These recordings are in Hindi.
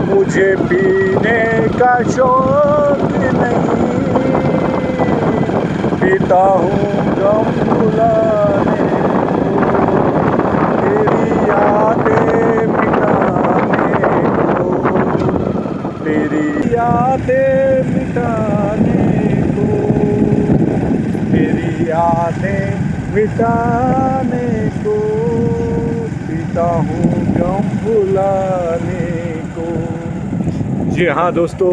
मुझे पीने का शौक नहीं, पीता हूँ गम भुलाने को, तेरी यादें मिटाने को, तेरी यादें मिटाने को, तेरी यादें मिटाने को, पीता हूँ गम भुलाने को। जी हाँ दोस्तों,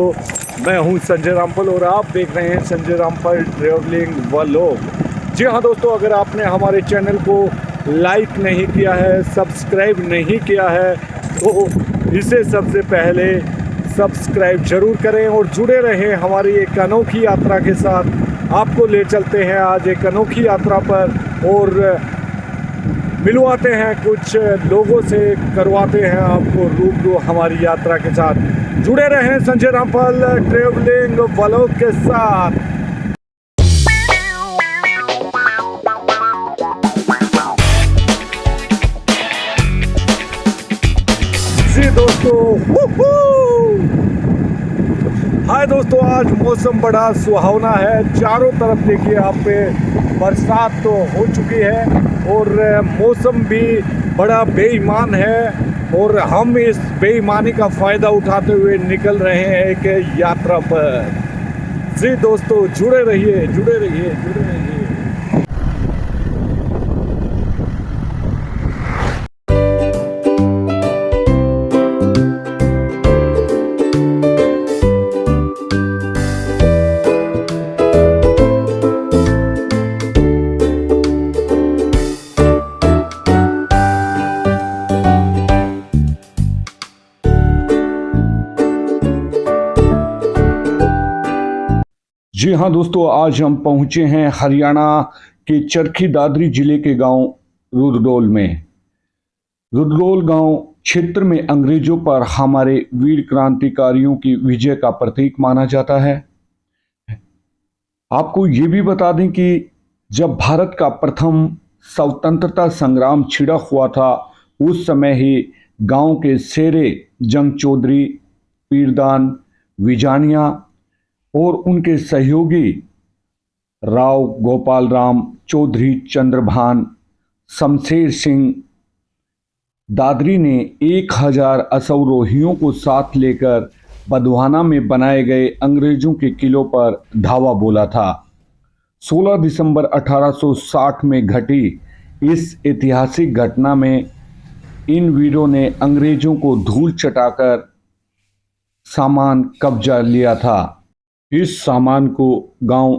मैं हूँ संजय रामपाल और आप देख रहे हैं संजय रामपाल ट्रैवलिंग व्लॉग। जी हाँ दोस्तों, अगर आपने हमारे चैनल को लाइक नहीं किया है, सब्सक्राइब नहीं किया है, तो इसे सबसे पहले सब्सक्राइब जरूर करें और जुड़े रहें हमारी एक अनोखी यात्रा के साथ। आपको ले चलते हैं आज एक अनोखी यात्रा पर और मिलवाते हैं कुछ लोगों से, करवाते हैं आपको रूबरू हमारी यात्रा के साथ। जुड़े रहें संजय रामपाल ट्रैवलिंग व्लॉग के साथ। जी दोस्तों, हाय दोस्तों, आज मौसम बड़ा सुहावना है। चारों तरफ देखिए आप पे बरसात तो हो चुकी है और मौसम भी बड़ा बेईमान है और हम इस बेईमानी का फ़ायदा उठाते हुए निकल रहे हैं एक यात्रा पर। जी दोस्तों, जुड़े रहिए, जुड़े रहिए, जुड़े रहिए। जी हाँ दोस्तों, आज हम पहुँचे हैं हरियाणा के चरखी दादरी जिले के गांव रुधडोल में। रुधडोल गांव क्षेत्र में अंग्रेजों पर हमारे वीर क्रांतिकारियों की विजय का प्रतीक माना जाता है। आपको ये भी बता दें कि जब भारत का प्रथम स्वतंत्रता संग्राम छिड़ा हुआ था, उस समय ही गांव के शेरे जंग चौधरी, पीरदान विजानिया और उनके सहयोगी राव गोपाल राम चौधरी, चंद्रभान, शमशेर सिंह दादरी ने 1000 अश्वारोहियों को साथ लेकर बधवाना में बनाए गए अंग्रेजों के किलों पर धावा बोला था। 16 दिसंबर 1860 में घटी इस ऐतिहासिक घटना में इन वीरों ने अंग्रेजों को धूल चटाकर सामान कब्जा लिया था। इस सामान को गांव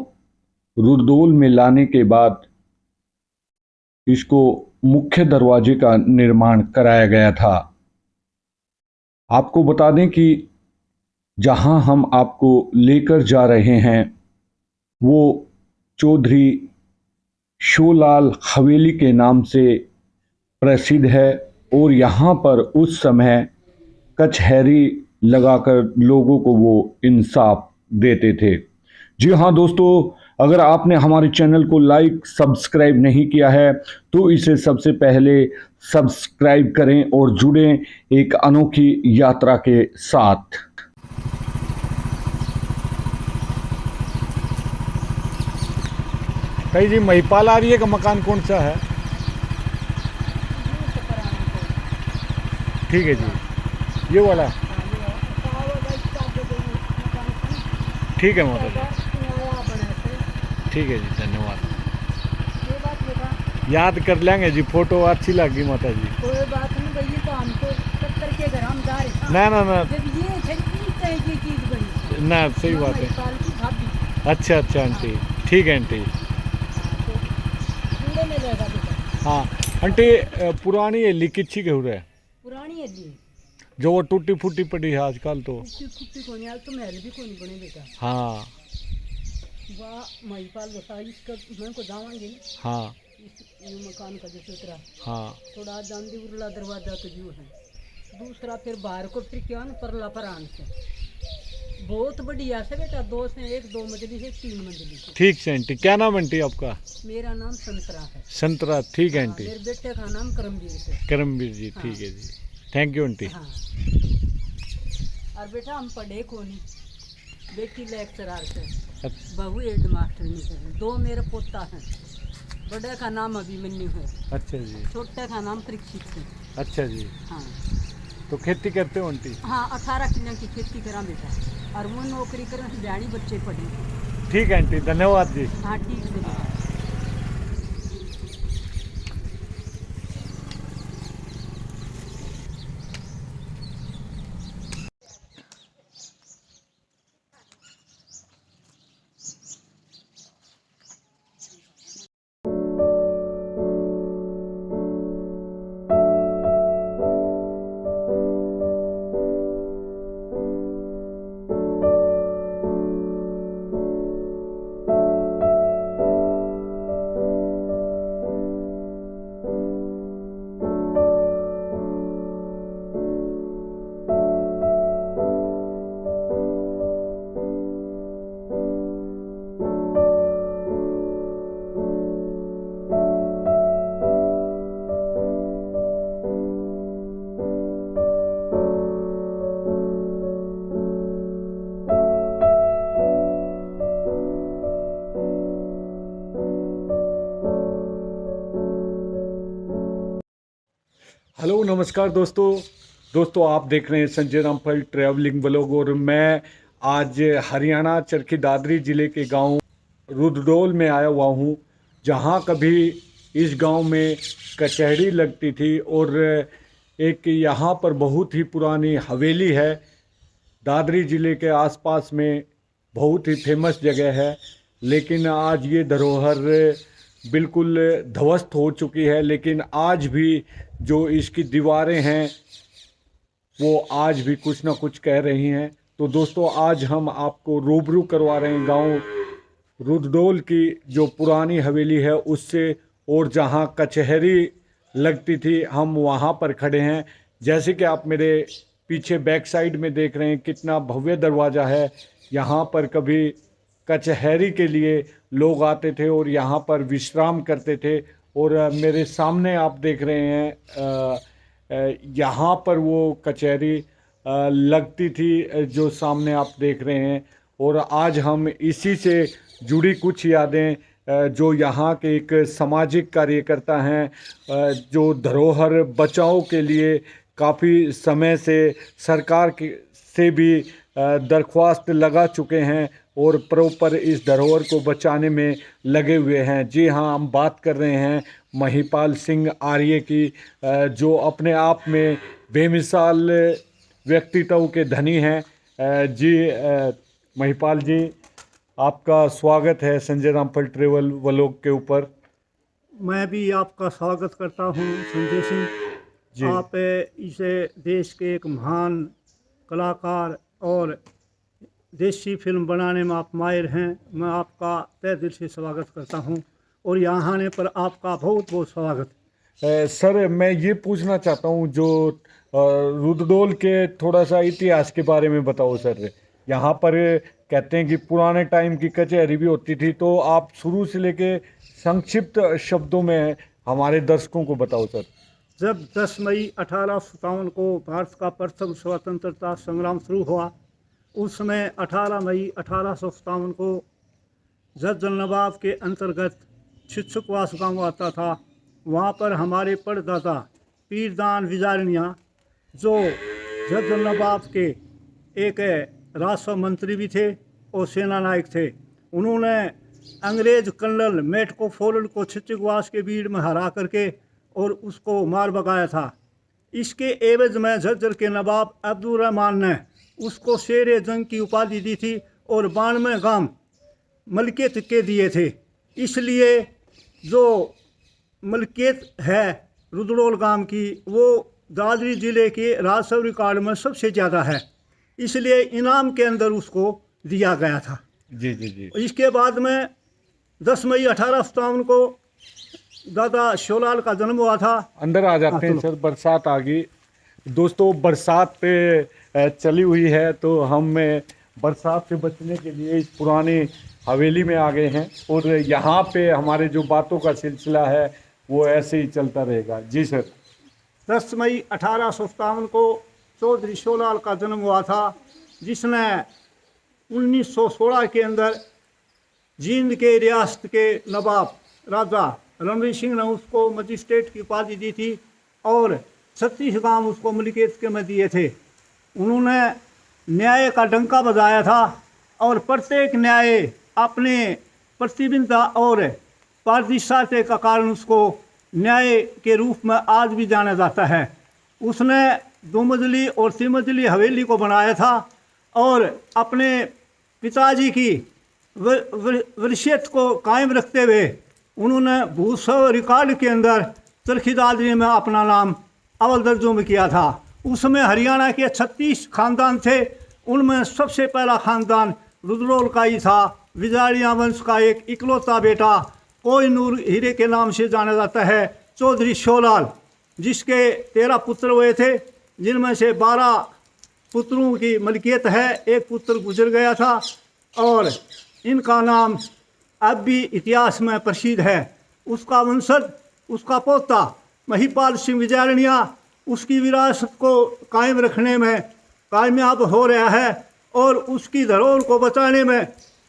रुधडोल में लाने के बाद इसको मुख्य दरवाजे का निर्माण कराया गया था। आपको बता दें कि जहां हम आपको लेकर जा रहे हैं वो चौधरी शोलाल हवेली के नाम से प्रसिद्ध है और यहाँ पर उस समय कचहरी लगाकर लोगों को वो इंसाफ देते थे। जी हाँ दोस्तों, अगर आपने हमारे चैनल को लाइक सब्सक्राइब नहीं किया है तो इसे सबसे पहले सब्सक्राइब करें और जुड़ें एक अनोखी यात्रा के साथ। कहीं जी महिपाल आ रही है का मकान कौन सा है? ठीक है जी, ये वाला ठीक है माता जी, ठीक है जी, धन्यवाद। याद कर लेंगे जी, फोटो अच्छी लगी माता जी। कोई बात नहीं भैया, तो हमको टक्कर के घर हम जा रहे हैं ना ना ना जब ये चीज बड़ी ना, सही बात है। अच्छा अच्छा आंटी, ठीक है आंटी। में रहेगा बेटा। हाँ आंटी, पुरानी है लिखी के हो रहा है, पुरानी है जी, जो वो टूटी फूटी पड़ी है आजकल तो। टूटी कोनी आज तो महल भी कोनी बने बेटा। हाँ वाह महिपाल बता, इसका मैं को जावांगे ना। हाँ, इस मकान का जो सूत्रा, हाँ थोड़ा जांदी उरला दरवाजा तो जो है, दूसरा फिर बाहर को फिर क्या ना परला परान से बहुत बढ़िया से बेटा, 2 से 1 2 मंजिली से 3 मंजिली से। ठीक है आंटी। क्या नाम आंटी आपका? मेरा नाम संतरा है। संतरा, ठीक है आंटी। मेरे बेटे का नाम करमवीर है। करमवीर जी, ठीक है जी, थैंक यू आंटी। हाँ। और बेटा हम पढ़े को नहीं, बेटी लेक्चरार से, अच्छा बहू हेड मास्टर में से, 2 मेरे पोता हैं। बड़े का नाम अभिमन्यु है, अच्छा जी, छोटे का नाम परीक्षित है। अच्छा जी। हाँ तो खेती करते हो आंटी? हाँ, 18 किलो की खेती करा बेटा, और वो नौकरी करें, ब्याणी बच्चे पढ़े। ठीक है आंटी, धन्यवाद जी। हाँ ठीक से बेटा। हेलो नमस्कार दोस्तों आप देख रहे हैं संजय रामफल ट्रैवलिंग ब्लॉग। और मैं आज हरियाणा चरखी दादरी ज़िले के गांव रुद्रडोल में आया हुआ हूं, जहां कभी इस गांव में कचहरी लगती थी और एक यहां पर बहुत ही पुरानी हवेली है। दादरी ज़िले के आसपास में बहुत ही फेमस जगह है, लेकिन आज ये धरोहर बिल्कुल ध्वस्त हो चुकी है। लेकिन आज भी जो इसकी दीवारें हैं वो आज भी कुछ ना कुछ कह रही हैं। तो दोस्तों आज हम आपको रूबरू करवा रहे हैं गांव रुद्रडोल की जो पुरानी हवेली है उससे, और जहां कचहरी लगती थी हम वहां पर खड़े हैं। जैसे कि आप मेरे पीछे बैक साइड में देख रहे हैं कितना भव्य दरवाज़ा है। यहाँ पर कभी कचहरी के लिए लोग आते थे और यहाँ पर विश्राम करते थे। और मेरे सामने आप देख रहे हैं यहाँ पर वो कचहरी लगती थी जो सामने आप देख रहे हैं। और आज हम इसी से जुड़ी कुछ यादें जो यहाँ के एक सामाजिक कार्यकर्ता हैं जो धरोहर बचाओ के लिए काफ़ी समय से सरकार से भी दरख्वास्त लगा चुके हैं और प्रॉपर इस धरोहर को बचाने में लगे हुए हैं। जी हाँ, हम बात कर रहे हैं महिपाल सिंह आर्य की, जो अपने आप में बेमिसाल व्यक्तित्व के धनी हैं। जी महिपाल जी, आपका स्वागत है संजय रामफल ट्रेवल व्लॉग के ऊपर। मैं भी आपका स्वागत करता हूं संजय सिंह जी। आप इसे देश के एक महान कलाकार और देसी फिल्म बनाने में आप माहिर हैं। मैं आपका तहे दिल से स्वागत करता हूं और यहाँ आने पर आपका बहुत बहुत स्वागत। सर मैं ये पूछना चाहता हूँ जो रुद्रडोल के थोड़ा सा इतिहास के बारे में बताओ सर। यहाँ पर कहते हैं कि पुराने टाइम की कचहरी भी होती थी, तो आप शुरू से लेके संक्षिप्त शब्दों में हमारे दर्शकों को बताओ सर। जब 10 मई 1857 को भारत का प्रथम स्वतंत्रता संग्राम शुरू हुआ, उस समय 18 मई 1857 को जज्जल नवाब के अंतर्गत छिछुकवास गाँव आता था। वहाँ पर हमारे परदादा पीरदान विजारनिया जो जज्जल नवाब के एक राजस्व मंत्री भी थे और सेना नायक थे, उन्होंने अंग्रेज कर्नल मेटको फोर्ड को छिछुकवास के भीड़ में हरा करके और उसको मार भगाया था। इसके एवज में झज्जर के नवाब अब्दुल रहमान ने उसको शेर जंग की उपाधि दी थी और 92 गांव मलकियत के दिए थे। इसलिए जो मलकियत है रुद्रडोल गांव की वो दादरी ज़िले के राजस्व रिकॉर्ड में सबसे ज़्यादा है, इसलिए इनाम के अंदर उसको दिया गया था। जी जी जी। इसके बाद में 10 मई 1857 को दादा शिवलाल का जन्म हुआ था। अंदर आ जाते हैं सर, बरसात आ गई दोस्तों। बरसात पे चली हुई है तो हम बरसात से बचने के लिए इस पुरानी हवेली में आ गए हैं और यहाँ पे हमारे जो बातों का सिलसिला है वो ऐसे ही चलता रहेगा। जी सर। 10 मई 1857 को चौधरी शिवलाल का जन्म हुआ था जिसने 1916 के अंदर जींद के रियासत के नवाब राजा रणवीर सिंह ने उसको मजिस्ट्रेट की उपाधि दी थी और 36 गांव उसको मलिकियत के में दिए थे। उन्होंने न्याय का डंका बजाया था और प्रत्येक न्याय अपने प्रतिबद्धता और पारदर्शिता का कारण उसको न्याय के रूप में आज भी जाना जाता है। उसने 2 मंजिली और 3 मंजिली हवेली को बनाया था और अपने पिताजी की वसीयत को कायम रखते हुए उन्होंने भूसव रिकॉर्ड के अंदर तरखीदारी में अपना नाम अव्वल दर्जों में किया था। उसमें हरियाणा के 36 खानदान थे, उनमें सबसे पहला खानदान रुद्रौल का ही था। विजाड़िया वंश का एक इकलौता बेटा कोहिनूर हीरे के नाम से जाना जाता है, चौधरी शोलाल, जिसके 13 पुत्र हुए थे, जिनमें से 12 पुत्रों की मलकियत है, एक पुत्र गुजर गया था और इनका नाम अब भी इतिहास में प्रसिद्ध है। उसका वंशज, उसका पोता महिपाल सिंह विजारणिया उसकी विरासत को कायम रखने में कामयाब हो रहा है और उसकी धरोहर को बचाने में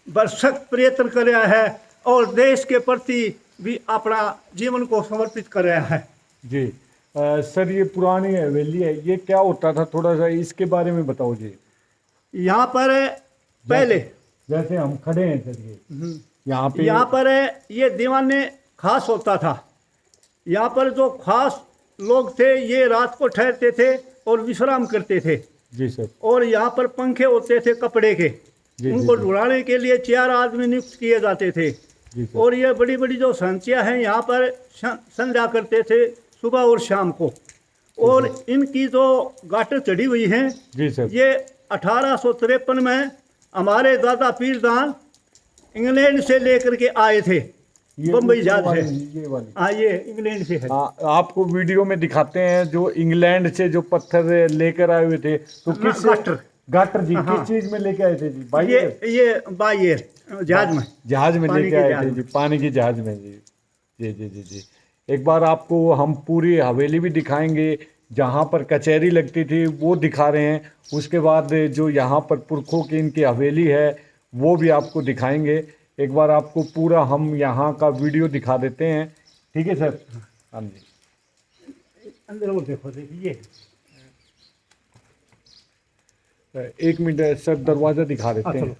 भरसक प्रयत्न कर रहा है और देश के प्रति भी अपना जीवन को समर्पित कर रहा है। जी सर, ये पुरानी हवेली है, ये क्या होता था, थोड़ा सा इसके बारे में बताओ जी। यहाँ पर पहले जैसे हम खड़े हैं सर, ये यहाँ पर ये दीवाने खास होता था। यहाँ पर जो खास लोग थे ये रात को ठहरते थे और विश्राम करते थे। जी सर। और यहाँ पर पंखे होते थे कपड़े के, उनको ढुलाने के लिए 4 आदमी नियुक्त किए जाते थे। और ये बड़ी बड़ी जो संचियाँ हैं यहाँ पर संध्या करते थे सुबह और शाम को। और इनकी जो गाटर चढ़ी हुई हैं जी सर, ये 1853 में हमारे दादा पीरदान इंग्लैंड से लेकर के आए थे, बम्बई जहाज से। ये वाली हाँ, ये इंग्लैंड से है। आपको वीडियो में दिखाते हैं जो इंग्लैंड से जो पत्थर लेकर आए हुए थे, तो किस गाटर जी किस चीज में लेके आए थे जी? ये बाई एयर जहाज में लेके आए थे जी, पानी की जहाज में जी। जी जी जी जी। एक बार आपको हम पूरी हवेली भी दिखाएंगे, जहाँ पर कचहरी लगती थी वो दिखा रहे हैं। उसके बाद जो यहाँ पर पुरखों की इनकी हवेली है वो भी आपको दिखाएंगे। एक बार आपको पूरा हम यहाँ का वीडियो दिखा देते हैं, ठीक है सर? हाँ जी, अंदर वो देखो, देखिए एक मिनट सर, दरवाज़ा दिखा देते हैं।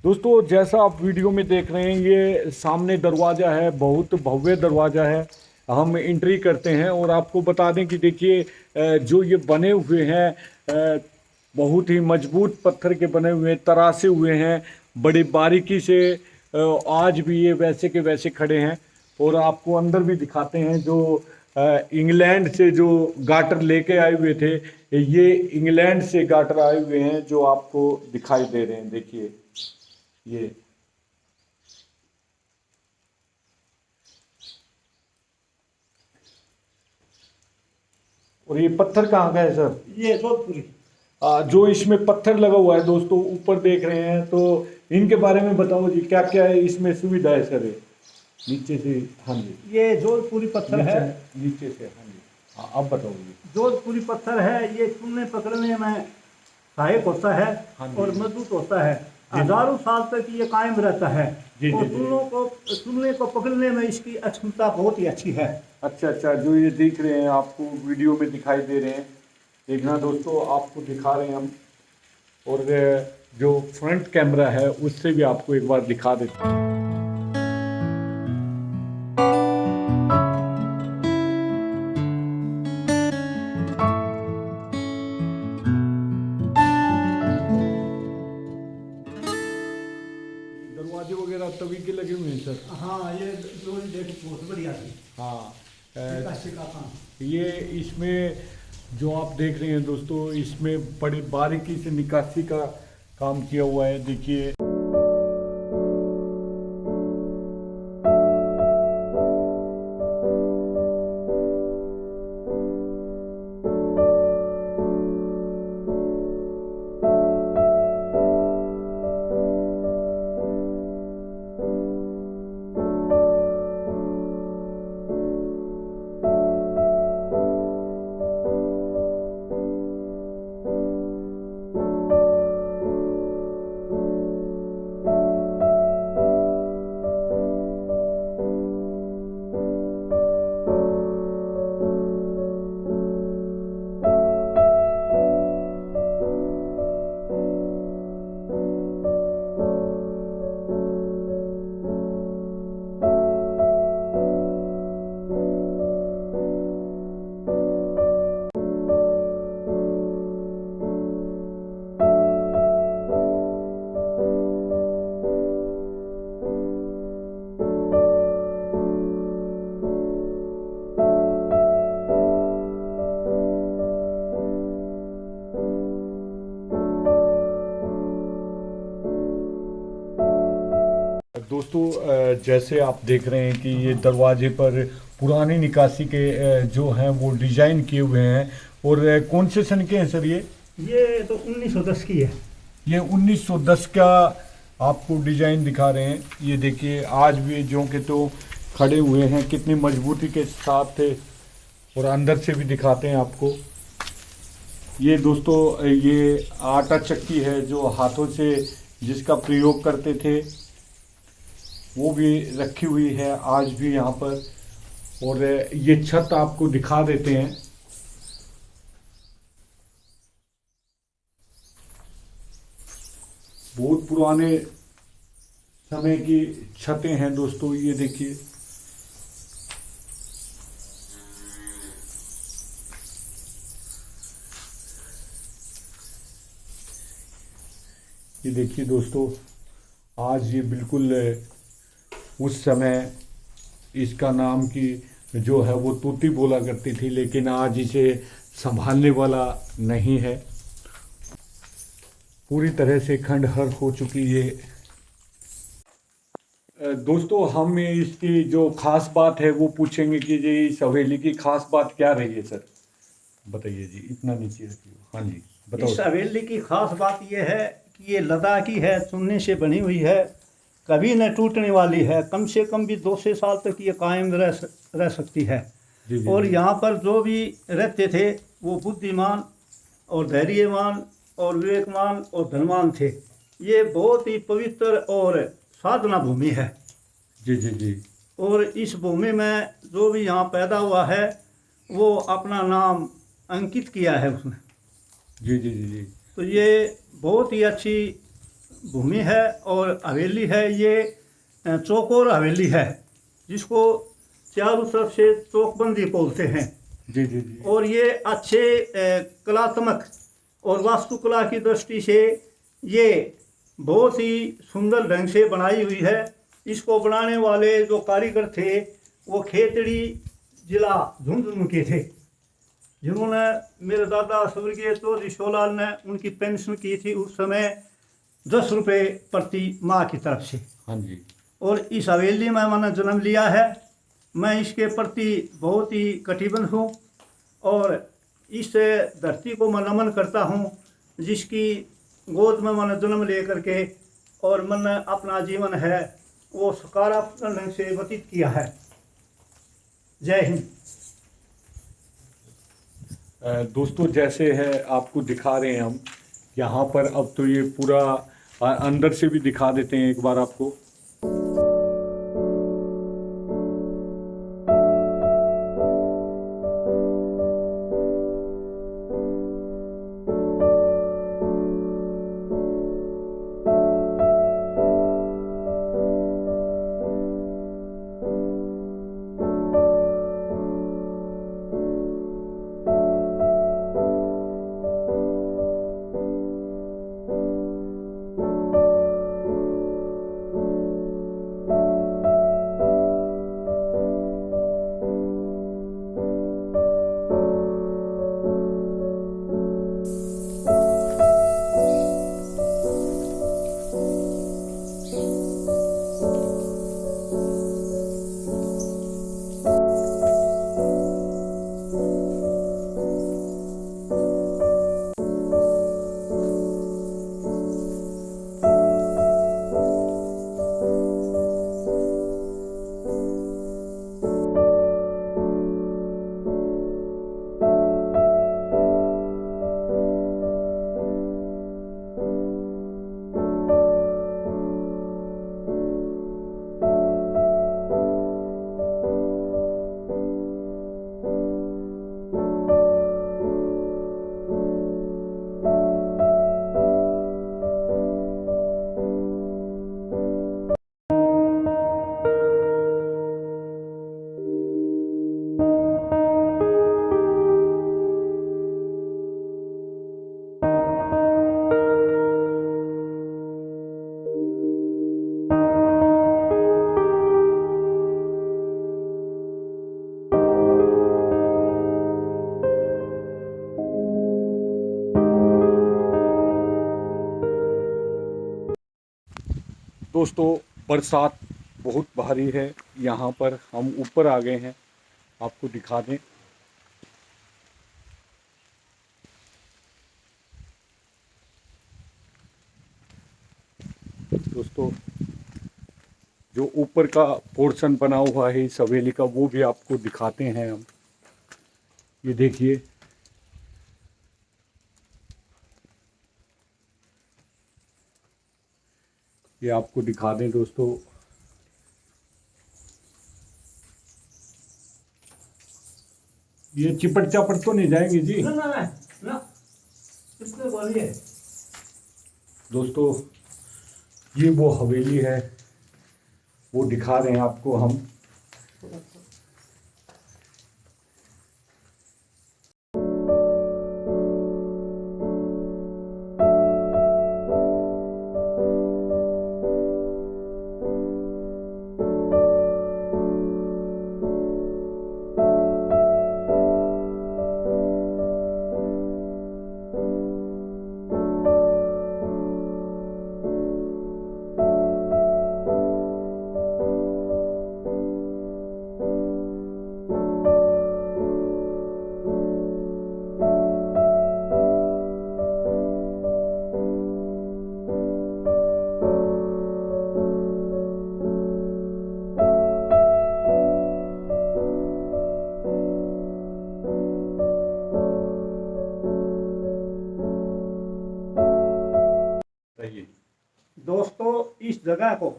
दोस्तों, जैसा आप वीडियो में देख रहे हैं, ये सामने दरवाज़ा है, बहुत भव्य दरवाज़ा है। हम एंट्री करते हैं और आपको बता दें कि देखिए जो ये बने हुए हैं बहुत ही मजबूत पत्थर के बने हुए हैं, तरासे हुए हैं बड़ी बारीकी से, आज भी ये वैसे के वैसे खड़े हैं। और आपको अंदर भी दिखाते हैं जो इंग्लैंड से जो गाटर लेके आए हुए थे, ये इंग्लैंड से गाटर आए हुए हैं जो आपको दिखाई दे रहे हैं। देखिए ये और ये पत्थर कहाँ का है सर? ये जोधपुरी। जो इसमें पत्थर लगा हुआ है दोस्तों, ऊपर देख रहे हैं, तो इनके बारे में बताओ जी, क्या क्या है इसमें सुविधा है सर? नीचे से, हाँ जी, ये जोधपुरी पत्थर है। नीचे से, हाँ जी, हाँ अब बताओ जी। जोधपुरी पत्थर है, ये चुनने पकड़ने में सहायक होता है और मजबूत होता है। हजारों साल तक ये कायम रहता है। और चुनने को पकड़ने में इसकी अक्षमता बहुत ही अच्छी है। अच्छा अच्छा, जो ये दिख रहे हैं आपको वीडियो में दिखाई दे रहे हैं, देखना दोस्तों, आपको दिखा रहे हैं हम। और जो फ्रंट कैमरा है उससे भी आपको एक बार दिखा देते हैं। दरवाजे वगैरह तभी के लगे हुए हैं सर? हाँ, ये देखो बहुत बढ़िया थी। हाँ, का काम। ये इसमें जो आप देख रहे हैं दोस्तों, इसमें बड़ी बारीकी से निकासी का काम किया हुआ है। देखिए दोस्तों जैसे आप देख रहे हैं कि ये दरवाजे पर पुरानी निकासी के जो हैं वो डिजाइन किए हुए हैं। और कौन से सन के हैं सर ये तो 1910 की है। ये 1910 का आपको डिजाइन दिखा रहे हैं। ये देखिए आज भी जो के तो खड़े हुए हैं, कितनी मजबूती के साथ थे। और अंदर से भी दिखाते हैं आपको। ये दोस्तों ये आटा चक्की है जो हाथों से जिसका प्रयोग करते थे, वो भी रखी हुई है आज भी यहाँ पर। और ये छत आपको दिखा देते हैं। बहुत पुराने समय की छतें हैं दोस्तों, ये देखिए। ये देखिए दोस्तों, आज ये बिल्कुल उस समय इसका नाम की जो है वो तूती बोला करती थी, लेकिन आज इसे संभालने वाला नहीं है। पूरी तरह से खंडहर हो चुकी है। दोस्तों हम इसकी जो खास बात है वो पूछेंगे कि जी इस हवेली की खास बात क्या रही है सर, बताइए जी। इतना नीचे रखिए। हाँ जी बताओ। इस हवेली की खास बात यह है कि ये लद्दाखी है, चुनने से बनी हुई है, कभी न टूटने वाली है। कम से कम भी 200 साल तक ये कायम रह सकती है। जी जी और जी। यहाँ पर जो भी रहते थे वो बुद्धिमान और धैर्यवान और विवेकवान और धनवान थे। ये बहुत ही पवित्र और साधना भूमि है। जी जी जी। और इस भूमि में जो भी यहाँ पैदा हुआ है वो अपना नाम अंकित किया है उसने। जी जी जी जी। तो ये बहुत ही अच्छी भूमि है और हवेली है। ये चौकोर हवेली है जिसको चारों तरफ से चौकबंदी बोलते हैं। जी जी जी। और ये अच्छे कलात्मक और वास्तुकला की दृष्टि से ये बहुत ही सुंदर ढंग से बनाई हुई है। इसको बनाने वाले जो कारीगर थे वो खेतड़ी जिला झुंझुनू के थे, जिन्होंने मेरे दादा स्वर्गीय चौधरी शोलाल ने उनकी पेंशन की थी उस समय 10 रुपये प्रति माह की तरफ से। हाँ जी। और इस हवेली में मैंने जन्म लिया है। मैं इसके प्रति बहुत ही कटिबद्ध हूँ और इस धरती को मैं नमन करता हूँ जिसकी गोद में मैंने जन्म ले करके और मैंने अपना जीवन है वो सकारात्मक ढंग से व्यतीत किया है। जय हिंद। दोस्तों जैसे है आपको दिखा रहे हैं हम यहाँ पर। अब तो ये पूरा अंदर से भी दिखा देते हैं एक बार आपको। दोस्तों बरसात बहुत भारी है। यहाँ पर हम ऊपर आ गए हैं, आपको दिखा दें। दोस्तों, जो ऊपर का पोर्शन बना हुआ है इस हवेली का, वो भी आपको दिखाते हैं हम। ये देखिए, ये आपको दिखा दें दोस्तों। ये चिपट चापट तो नहीं जाएंगे जी? ना किसने बोली है? दोस्तों, ये वो हवेली है, वो दिखा रहे हैं आपको हम। बताइए। दोस्तों, इस जगह को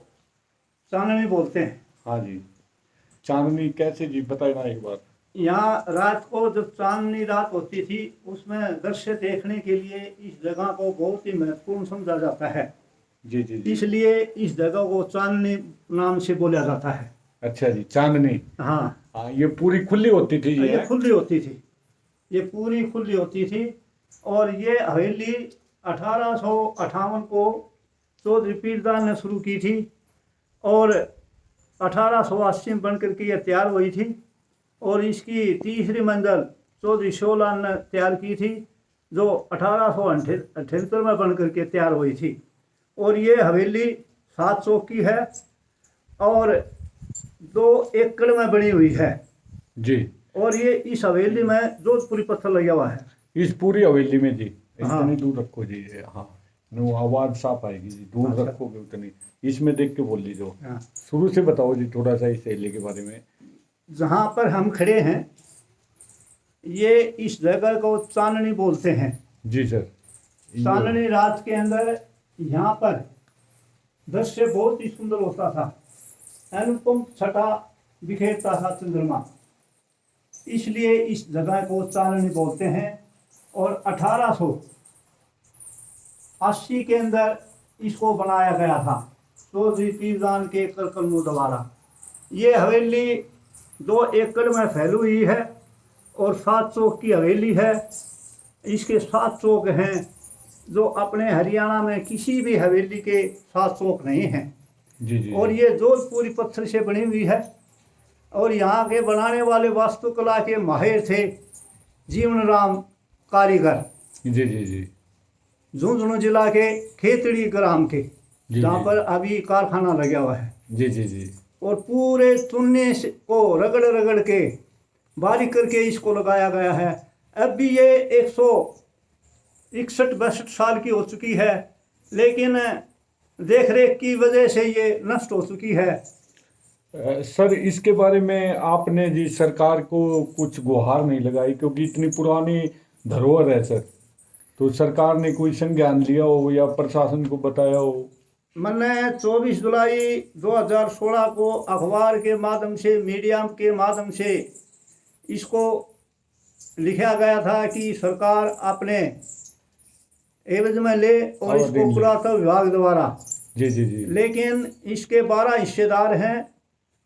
चांदनी बोलते हैं। हाँ जी, चांदनी कैसे जी, बताए ना एक बार। यहाँ रात को जब चांदनी रात होती थी, उसमें दृश्य देखने के लिए इस जगह को बहुत ही महत्वपूर्ण समझा जाता है। जी जी जी। इसलिए इस जगह को चांदनी नाम से बोला जाता है। अच्छा जी, चांदनी। हाँ, हाँ, ये पूरी खुली होती थी ये ये? खुली होती थी, ये पूरी खुली होती थी। और ये हवेली 1858 को चौधरी पीरदान ने शुरू की थी और 1880 में बनकर के ये तैयार हुई थी। और इसकी तीसरी मंजिल चौधरी शोलान ने तैयार की थी, जो 1878 में बनकर के तैयार हुई थी। और ये हवेली 7 चौक की है और 2 एकड़ में बनी हुई है जी। और ये इस हवेली में जोधपुरी पत्थर लगा हुआ है। इस पूरी हवेली में जी? हाँ। इतनी दूर रखो जी। हाँ, नो आवाज साफ आएगी जी, दूर अच्छा। रखोगे उतनी। इसमें देख के बोल लीजिए। हाँ। शुरू से बताओ जी थोड़ा सा इस हवेली के बारे में। जहाँ पर हम खड़े हैं, ये इस जगह को चांदनी बोलते हैं। जी सर। चांदनी रात के अंदर यहाँ पर दृश्य बहुत ही सुंदर होता था, अनुपम छटा बिखेरता था चंद्रमा, इसलिए इस जगह को चांदनी बोलते हैं। और 1880 के अंदर इसको बनाया गया था चौधरी पीरदान के करकलमों द्वारा। ये हवेली 2 एकड़ में फैली हुई है और 7 चौक की हवेली है। इसके 7 चौक हैं, जो अपने हरियाणा में किसी भी हवेली के 7 चौक नहीं हैं। जी जी। और ये जोधपुरी पत्थर से बनी हुई है। और यहाँ के बनाने वाले वास्तुकला के माहिर थे जीवन राम कारीगर, जी जी जी। झुंझुनू जिला के खेतड़ी ग्राम के, जी, जहाँ जी। पर अभी कारखाना लगा हुआ है। जी जी जी। और पूरे चुन्ने को रगड़ रगड़ के बारीक करके इसको लगाया गया है। अब भी ये 161-62 साल की हो चुकी है, लेकिन देख रेख की वजह से ये नष्ट हो चुकी है। सर, इसके बारे में आपने जी सरकार को कुछ गुहार नहीं लगाई? क्योंकि इतनी पुरानी धरोहर है सर, तो सरकार ने कोई संज्ञान लिया हो या प्रशासन को बताया हो? मैंने 24 जुलाई 2016 को अखबार के माध्यम से, मीडिया के माध्यम से इसको लिखा गया था कि सरकार अपने एवज में ले और इसको पुरातत्व विभाग द्वारा। जी जी जी। लेकिन इसके 12 हिस्सेदार हैं,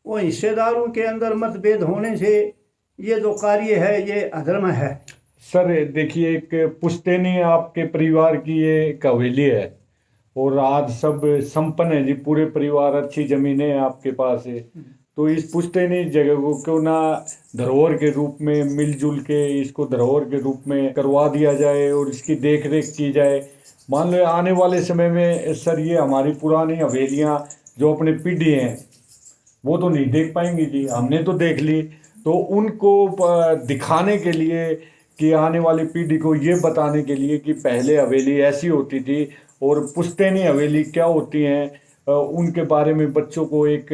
वो हिस्सेदारों के अंदर मतभेद होने से ये जो कार्य है ये अधर्म है। सर देखिए, एक पुश्तैनी आपके परिवार की ये एक हवेली है और आज सब संपन्न है जी, पूरे परिवार, अच्छी जमीनें हैं आपके पास है। तो इस पुश्तैनी जगह को क्यों ना धरोहर के रूप में मिलजुल के इसको धरोहर के रूप में करवा दिया जाए और इसकी देख रेख की जाए। मान लो आने वाले समय में सर, ये हमारी पुरानी हवेलियाँ जो अपने पीढ़ी हैं वो तो नहीं देख पाएंगे जी, हमने तो देख ली। तो उनको दिखाने के लिए कि आने वाली पीढ़ी को ये बताने के लिए कि पहले हवेली ऐसी होती थी और पुश्तैनी हवेली क्या होती हैं, उनके बारे में बच्चों को एक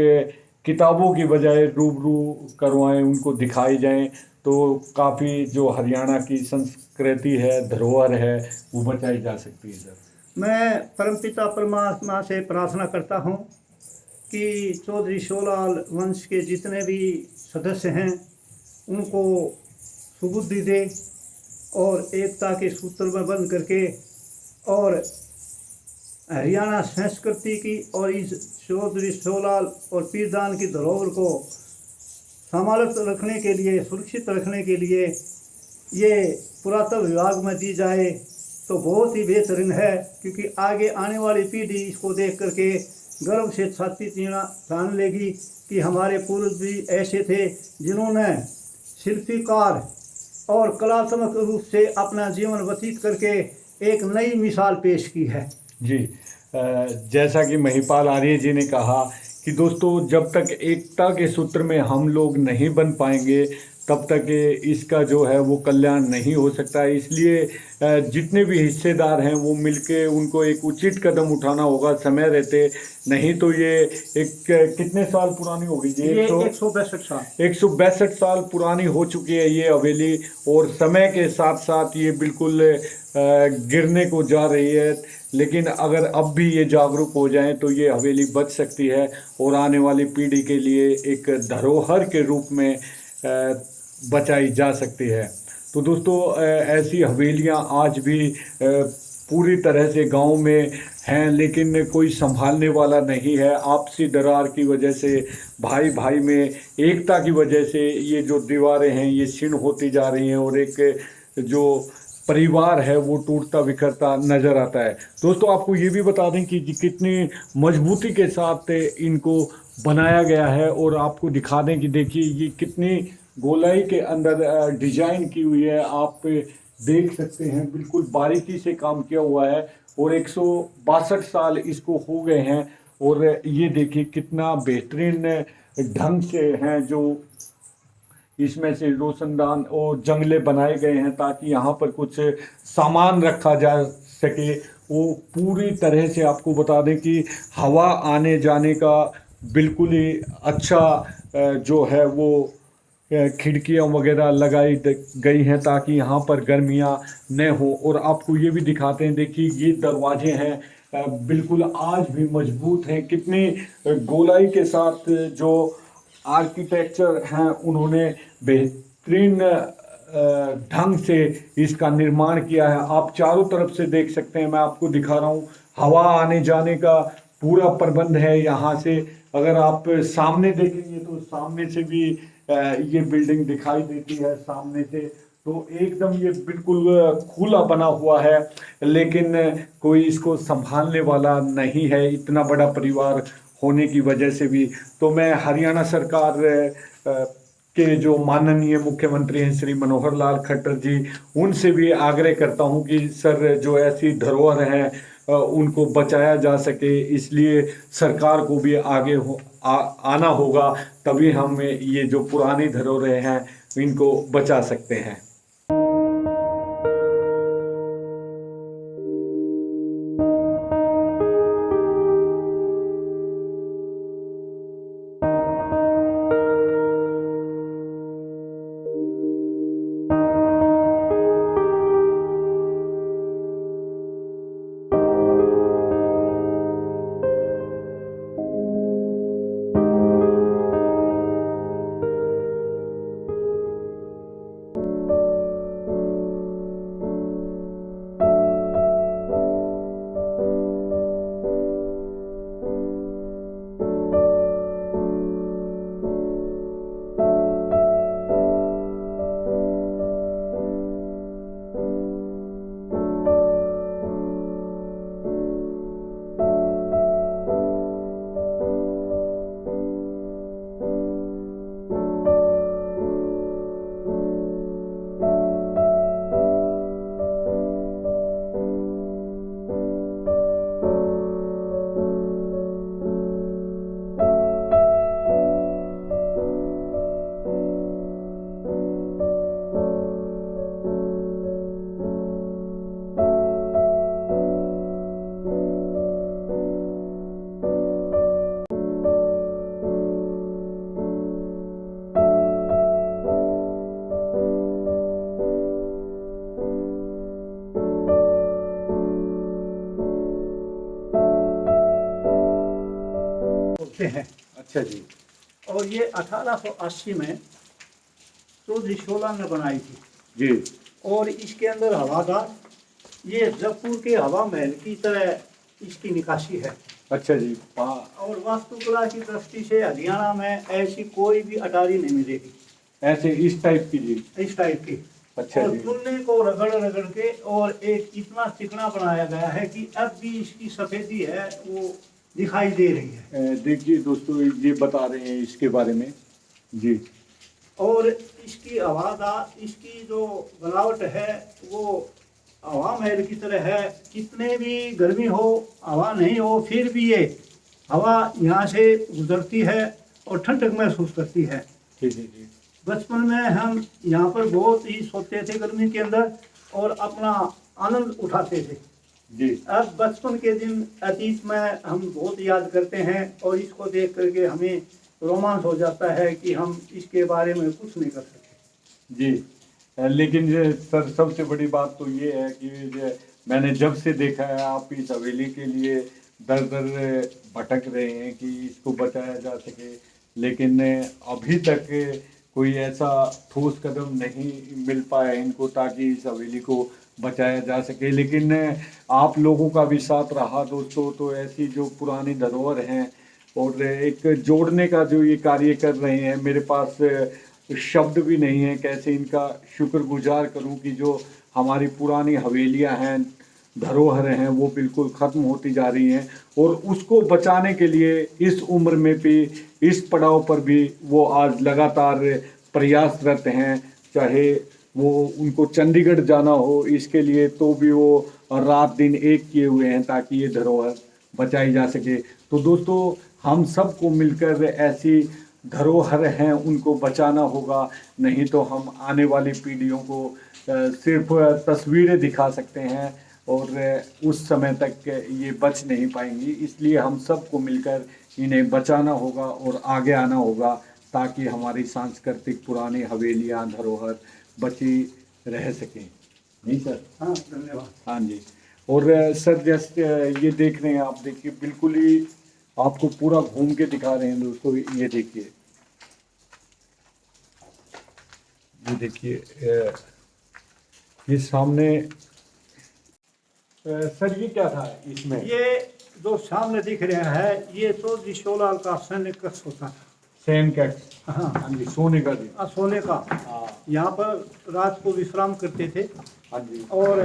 किताबों की बजाय रूबरू करवाएं, उनको दिखाई जाएं, तो काफ़ी जो हरियाणा की संस्कृति है, धरोहर है, वो बचाई जा सकती है सर। मैं परमपिता परमात्मा से प्रार्थना करता हूँ कि चौधरी शोलाल वंश के जितने भी सदस्य हैं उनको सुबुद्धि दे और एकता के सूत्र में बंध करके और हरियाणा संस्कृति की और इस चौधरी शोलाल और पीरदान की धरोहर को समालत रखने के लिए, सुरक्षित रखने के लिए ये पुरातत्व विभाग में दी जाए तो बहुत ही बेहतरीन है, क्योंकि आगे आने वाली पीढ़ी इसको देख करके गर्व से छाती तान लेगी कि हमारे पूर्वज भी ऐसे थे जिन्होंने शिल्पकार और कलात्मक रूप से अपना जीवन व्यतीत करके एक नई मिसाल पेश की है। जी, जैसा कि महिपाल आर्य जी ने कहा कि दोस्तों जब तक एकता के सूत्र में हम लोग नहीं बन पाएंगे तब तक इसका जो है वो कल्याण नहीं हो सकता है। इसलिए जितने भी हिस्सेदार हैं वो मिलके उनको एक उचित कदम उठाना होगा समय रहते, नहीं तो ये एक कितने साल पुरानी होगी जी? ये 162 साल 162 साल पुरानी हो चुकी है ये हवेली, और समय के साथ साथ ये बिल्कुल गिरने को जा रही है। लेकिन अगर अब भी ये जागरूक हो जाएं तो ये हवेली बच सकती है और आने वाली पीढ़ी के लिए एक धरोहर के रूप में बचाई जा सकती है। तो दोस्तों ऐसी हवेलियां आज भी पूरी तरह से गांव में हैं, लेकिन कोई संभालने वाला नहीं है। आपसी दरार की वजह से, भाई भाई में एकता की वजह से ये जो दीवारें हैं ये क्षीण होती जा रही हैं और एक जो परिवार है वो टूटता बिखरता नज़र आता है। दोस्तों आपको ये भी बता दें कि कितनी मजबूती के साथ इनको बनाया गया है, और आपको दिखा दें कि देखिए ये कितनी गोलाई के अंदर डिजाइन की हुई है। आप देख सकते हैं बिल्कुल बारीकी से काम किया हुआ है, और 162 साल इसको हो गए हैं। और ये देखिए कितना बेहतरीन ढंग से हैं जो इसमें से रोशनदान और जंगले बनाए गए हैं ताकि यहाँ पर कुछ सामान रखा जा सके। वो पूरी तरह से आपको बता दें कि हवा आने जाने का बिल्कुल ही अच्छा जो है वो खिड़कियाँ वगैरह लगाई गई हैं ताकि यहाँ पर गर्मियाँ न हो। और आपको ये भी दिखाते हैं, देखिए ये दरवाजे हैं बिल्कुल आज भी मजबूत हैं। कितनी गोलाई के साथ जो आर्किटेक्चर हैं उन्होंने बेहतरीन ढंग से इसका निर्माण किया है। आप चारों तरफ से देख सकते हैं, मैं आपको दिखा रहा हूँ, हवा आने जाने का पूरा प्रबंध है यहाँ से। अगर आप सामने देखेंगे तो सामने से भी ये बिल्डिंग दिखाई देती है सामने से, तो एकदम ये बिल्कुल खुला बना हुआ है, लेकिन कोई इसको संभालने वाला नहीं है इतना बड़ा परिवार होने की वजह से भी। तो मैं हरियाणा सरकार के जो माननीय मुख्यमंत्री हैं श्री मनोहर लाल खट्टर जी, उनसे भी आग्रह करता हूं कि सर जो ऐसी धरोहर हैं उनको बचाया जा सके, इसलिए सरकार को भी आगे आना होगा, तभी हम ये जो पुरानी धरोहरें हैं इनको बचा सकते हैं। उठते हैं। अच्छा जी। और ये 1880 में चौधरी शोला ने बनाई थी। जी। और इसके अंदर हवादार, ये जयपुर के हवा महल की तरह इसकी निकासी है। अच्छा जी। और वास्तुकला की दृष्टि से हरियाणा में ऐसी कोई भी अटारी नहीं मिलेगी ऐसे इस टाइप की जी। इस टाइप की। अच्छा और जी। चुनने को रगड़ रगड़ के और एक इतना चिकना बनाया गया है कि अब भी इसकी सफेदी है वो दिखाई दे रही है। देखिए दोस्तों, ये बता रहे हैं इसके बारे में जी। और इसकी हवादार, इसकी जो बनावट है वो हवा महल की तरह है। कितने भी गर्मी हो, हवा नहीं हो, फिर भी ये हवा यहाँ से गुजरती है और ठंडक महसूस करती है। जी जी जी। बचपन में हम यहाँ पर बहुत ही सोते थे गर्मी के अंदर और अपना आनंद उठाते थे। जी। अब बचपन के दिन अतीत में हम बहुत याद करते हैं और इसको देख करके हमें रोमांच हो जाता है कि हम इसके बारे में कुछ नहीं कर सकते। जी। लेकिन ये सर सबसे बड़ी बात तो ये है कि मैंने जब से देखा है आप इस हवेली के लिए दर दर भटक रहे हैं कि इसको बचाया जा सके, लेकिन अभी तक कोई ऐसा ठोस कदम नहीं मिल पाया इनको ताकि इस हवेली को बचाया जा सके। लेकिन आप लोगों का भी साथ रहा दोस्तों, तो ऐसी जो पुरानी धरोहर हैं और एक जोड़ने का जो ये कार्य कर रहे हैं, मेरे पास शब्द भी नहीं है कैसे इनका शुक्रगुजार करूं कि जो हमारी पुरानी हवेलियां हैं, धरोहर हैं, वो बिल्कुल ख़त्म होती जा रही हैं और उसको बचाने के लिए इस उम्र में भी, इस पड़ाव पर भी वो आज लगातार प्रयासरत हैं। चाहे वो उनको चंडीगढ़ जाना हो इसके लिए, तो भी वो रात दिन एक किए हुए हैं ताकि ये धरोहर बचाई जा सके। तो दोस्तों, हम सबको मिलकर ऐसी धरोहर हैं उनको बचाना होगा, नहीं तो हम आने वाली पीढ़ियों को सिर्फ तस्वीरें दिखा सकते हैं और उस समय तक ये बच नहीं पाएंगी। इसलिए हम सबको मिलकर इन्हें बचाना होगा और आगे आना होगा ताकि हमारी सांस्कृतिक पुरानी हवेलियां, धरोहर बची रह सकें। नहीं सर? हाँ, धन्यवाद। हाँ जी। और सर जैसे ये देख रहे हैं आप, देखिए बिल्कुल ही आपको पूरा घूम के दिखा रहे हैं दोस्तों। ये देखिए, ये देखिए, ये सामने सर ये क्या था इसमें? ये जो सामने दिख रहा है ये चौधरी शोलाल का सैनिक कक्ष होता था। सैन कैट। हाँ, हाँ जी, सोने का जी। सोने का। हाँ। यहाँ पर रात को विश्राम करते थे हाँ जी। और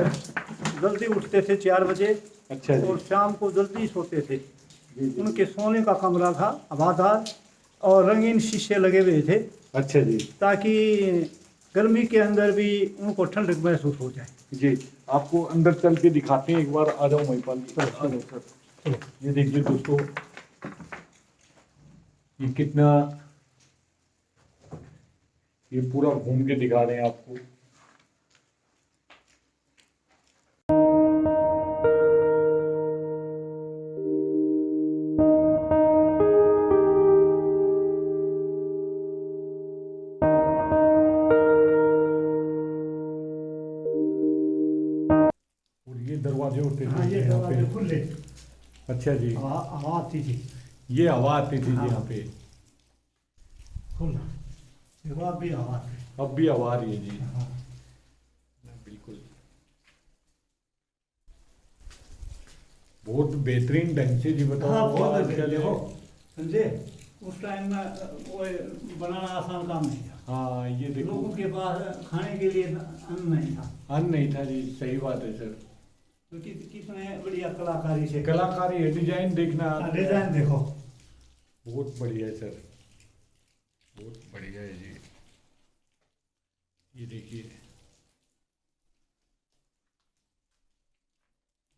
जल्दी उठते थे 4 बजे। अच्छा जी। और शाम को जल्दी सोते थे। जी जी। उनके सोने का कमरा था, हवादार और रंगीन शीशे लगे हुए थे अच्छा जी। ताकि गर्मी के अंदर भी उनको ठंडक महसूस हो जाए। जी, आपको अंदर चल के दिखाते हैं एक बार। आ जाओ महिपाल जी, आ जाओ सर। चलो, ये देखिए दोस्तों, ये कितना, ये पूरा घूम के दिखा रहे हैं आपको। और ये दरवाजे होते थे हाँ, ये यहाँ पे। दरवाजे खुले। अच्छा जी। हवा आती थी। ये हवा आती थी हाँ। यहाँ पे। खुला। देखो अब भी हवा आती है। अब भी हवा आ रही है जी। हाँ। बिल्कुल, बहुत बेहतरीन ढंग से जी बताओ। हाँ, बहुत आजकल अच्छे। देखो समझे, उस टाइम में वो बनाना आसान काम नहीं था। हाँ, ये देखो, लोगों के पास खाने के लिए अन्न नहीं था। अन्न नहीं था जी। सही बात है सर। तो कितने बढ़िया कलाकारी से कलाकारी है, डिजाइन देखना। डिजाइन देखो। बहुत बढ़िया है सर, बहुत बढ़िया है जी। ये देखिए,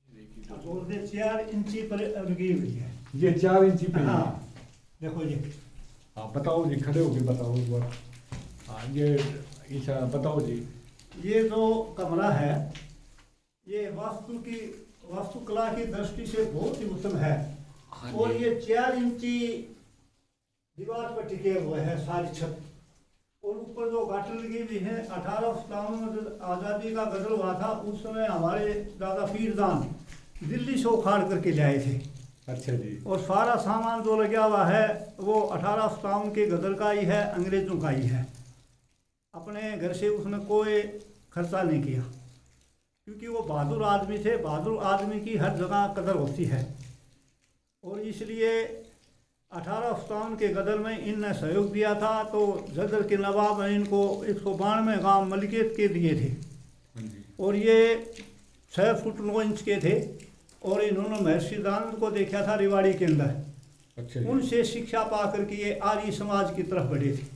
ये देखिए दोस्तों। और ये 4 इंची पर लगी हुई है। ये 4 इंची पे है। हाँ, देखो ये। हाँ बताओ जी, खड़े होके बताओ एक बार। हाँ, ये ईशा बताओ जी। ये जो कमरा है ये वास्तुकला की दृष्टि से बहुत ही उत्तम है। हाँ और जी। ये 4 इंची दीवार पर टिके हुए हैं सारी छत। और ऊपर जो गाटर लगी हुई है, 1857 में जब आज़ादी का गजल हुआ था उस समय हमारे दादा पीरदान दिल्ली से उखाड़ करके लाए थे। अच्छा जी। और सारा सामान जो लगा हुआ है वो 1857 के गदर का ही है, अंग्रेज़ों का ही है। अपने घर से उसने कोई खर्चा नहीं किया, क्योंकि वो बहादुर आदमी थे। बहादुर आदमी की हर जगह कदर होती है, और इसलिए 1857 के गदर में इनने सहयोग दिया था। तो जदर के नवाब ने इनको 192 गांव मलिकियत के दिए थे, और ये 6 फुट 9 इंच के थे। और इन्होंने महर्षि दयानंद को देखा था रिवाड़ी के अंदर। अच्छा जी। उनसे शिक्षा पाकर के ये आर्य समाज की तरफ बढ़े थे।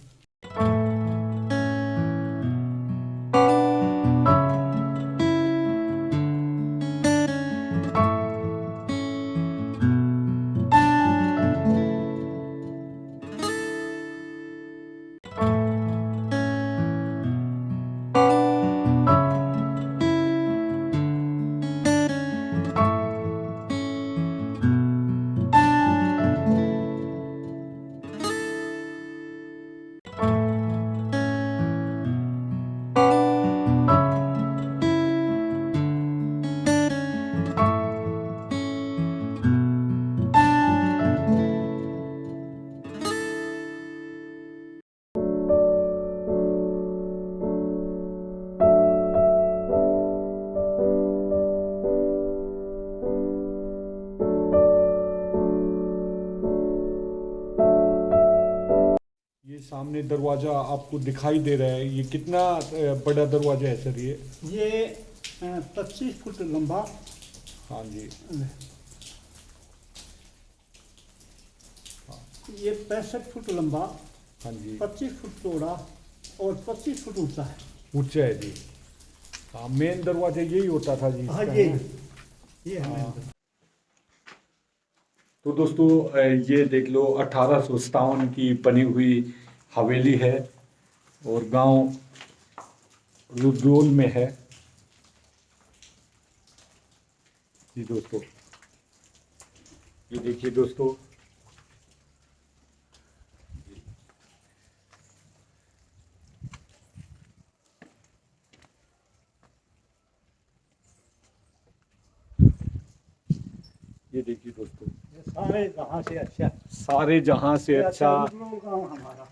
ये सामने दरवाजा आपको दिखाई दे रहा है, ये कितना बड़ा दरवाजा है सर ये? ये 25 फुट लंबा, हाँ जी। ये 65 फुट लंबा, हाँ जी। 25 फुट चौड़ा और 25 फुट ऊंचा है। ऊंचा है जी। हाँ, मेन दरवाजा यही होता था जी हाँ, इसका, ये है? ये है। हाँ। तो दोस्तों ये देख लो 1857 की बनी हुई हवेली है, और गांव रुद्रोल में है जी दोस्तों। ये देखिए दोस्तों, ये देखिए दोस्तों, ये सारे जहाँ से अच्छा, सारे जहां से अच्छा रुद्रोल गाँव हमारा।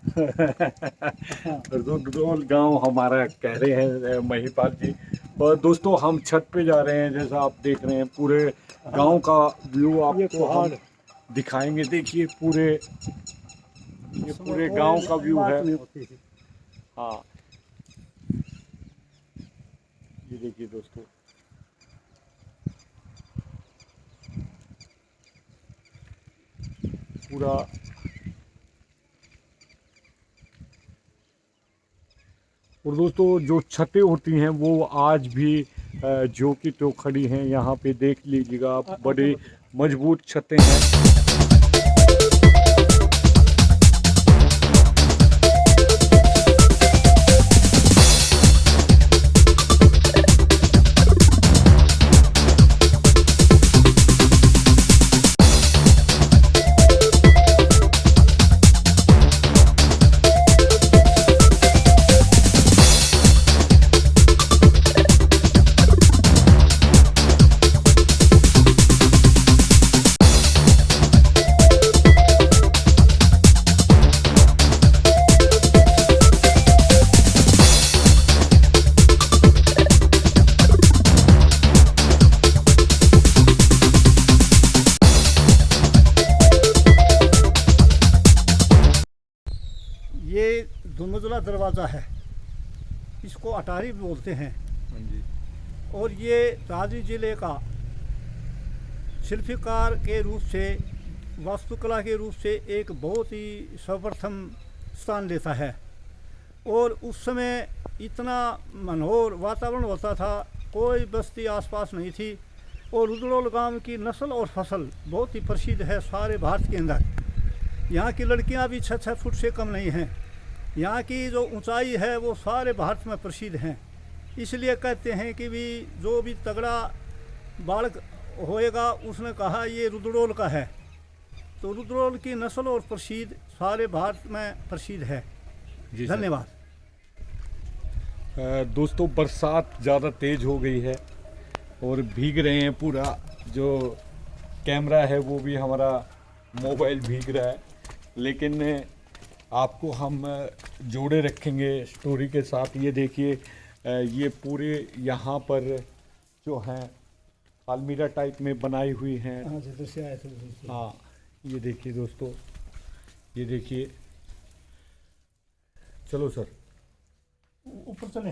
रुद्रोल गांव हमारा कह रहे हैं महिपाल जी। और दोस्तों हम छत पे जा रहे हैं, जैसा आप देख रहे हैं पूरे गांव का व्यू ये आपको हम पहाड़ दिखाएंगे। देखिए ये पूरे गांव का व्यू है। हाँ, ये देखिए दोस्तों, पूरा और दोस्तों जो छतें होती हैं वो आज भी जो की तो खड़ी हैं। यहाँ पे देख लीजिएगा आप, बड़े मजबूत छतें हैं। ये दुमजुला दरवाज़ा है, इसको अटारी बोलते हैं। हाँ जी। और ये राजौरी जिले का शिल्पकार के रूप से, वास्तुकला के रूप से एक बहुत ही सर्वप्रथम स्थान लेता है। और उस समय इतना मनोहर वातावरण होता था, कोई बस्ती आसपास नहीं थी। और रुद्रोल गांव की नस्ल और फसल बहुत ही प्रसिद्ध है सारे भारत के अंदर। यहाँ की लड़कियाँ भी 6-6 फुट से कम नहीं हैं। यहाँ की जो ऊंचाई है वो सारे भारत में प्रसिद्ध हैं। इसलिए कहते हैं कि भी जो भी तगड़ा बालक होएगा, उसने कहा ये रुद्रोल का है। तो रुद्रोल की नस्ल और प्रसिद्ध सारे भारत में प्रसिद्ध है। जी सर। धन्यवाद। दोस्तों बरसात ज़्यादा तेज हो गई है और भीग रहे हैं पूरा। जो कैमरा है वो भी हमारा मोबाइल भीग रहा है, लेकिन आपको हम जोड़े रखेंगे स्टोरी के साथ। ये देखिए ये पूरे यहाँ पर जो हैं अलमीरा टाइप में बनाई हुई हैं। हाँ जिधर से आए थे उधर से। हाँ ये देखिए दोस्तों, ये देखिए। चलो सर, ऊपर चले।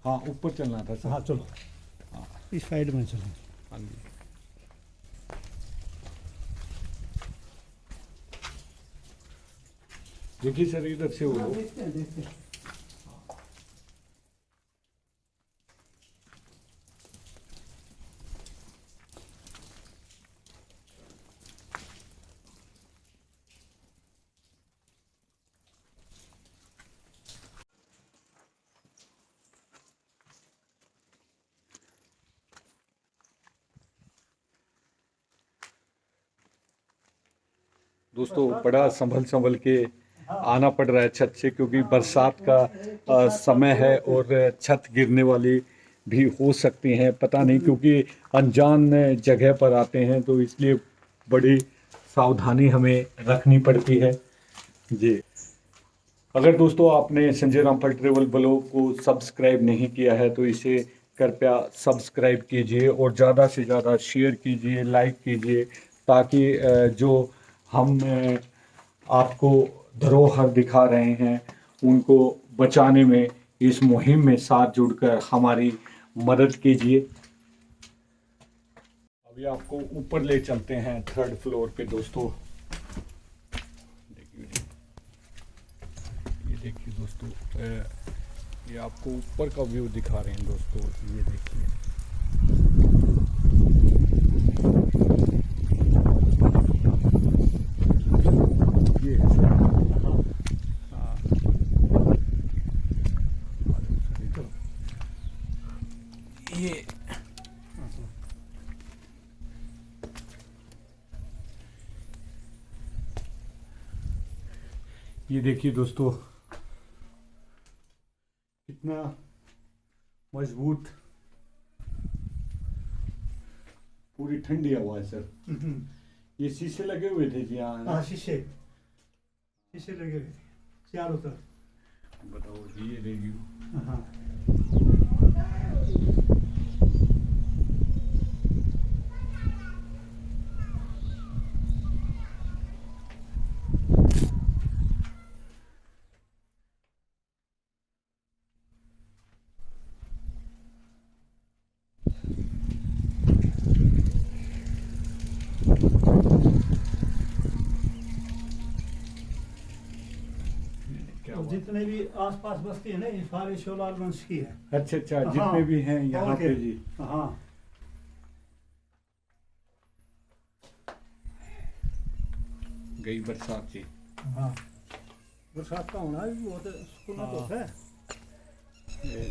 हाँ ऊपर चलना था सर। हाँ चलो, हाँ इस साइड में चलो। हाँ जी। देखिए सर इधर से हो। देखते हैं देखते हैं। दोस्तों बड़ा संभल संभल के आना पड़ रहा है छत से, क्योंकि बरसात का समय है और छत गिरने वाली भी हो सकती हैं, पता नहीं, क्योंकि अनजान जगह पर आते हैं तो इसलिए बड़ी सावधानी हमें रखनी पड़ती है जी। अगर दोस्तों आपने संजय रामपाल ट्रेवल ब्लॉग को सब्सक्राइब नहीं किया है तो इसे कृपया सब्सक्राइब कीजिए और ज़्यादा से ज़्यादा शेयर कीजिए, लाइक कीजिए, ताकि जो हम आपको धरोहर दिखा रहे हैं उनको बचाने में इस मुहिम में साथ जुड़कर हमारी मदद कीजिए। अभी आपको ऊपर ले चलते हैं 3rd फ्लोर पे दोस्तों। ये देखिए दोस्तों, ये आपको ऊपर का व्यू दिखा रहे हैं दोस्तों। ये देखिए, ये ये देखिए दोस्तों कितना मजबूत, पूरी ठंडी हवा है सर। ये शीशे लगे हुए थे जी यहाँ? हाँ शीशे लगे हुए थे चारों तरफ। बताओ जी, ये देखिए। हाँ क्या जितने भी आसपास बस्ती है ना ये सारे शोलाल वंश की है। अच्छा अच्छा, हाँ, जितने भी हैं यहाँ और पे क्या? जी। हाँ गई बरसात जी। हाँ बरसात का होना भी बहुत सुकून होता है।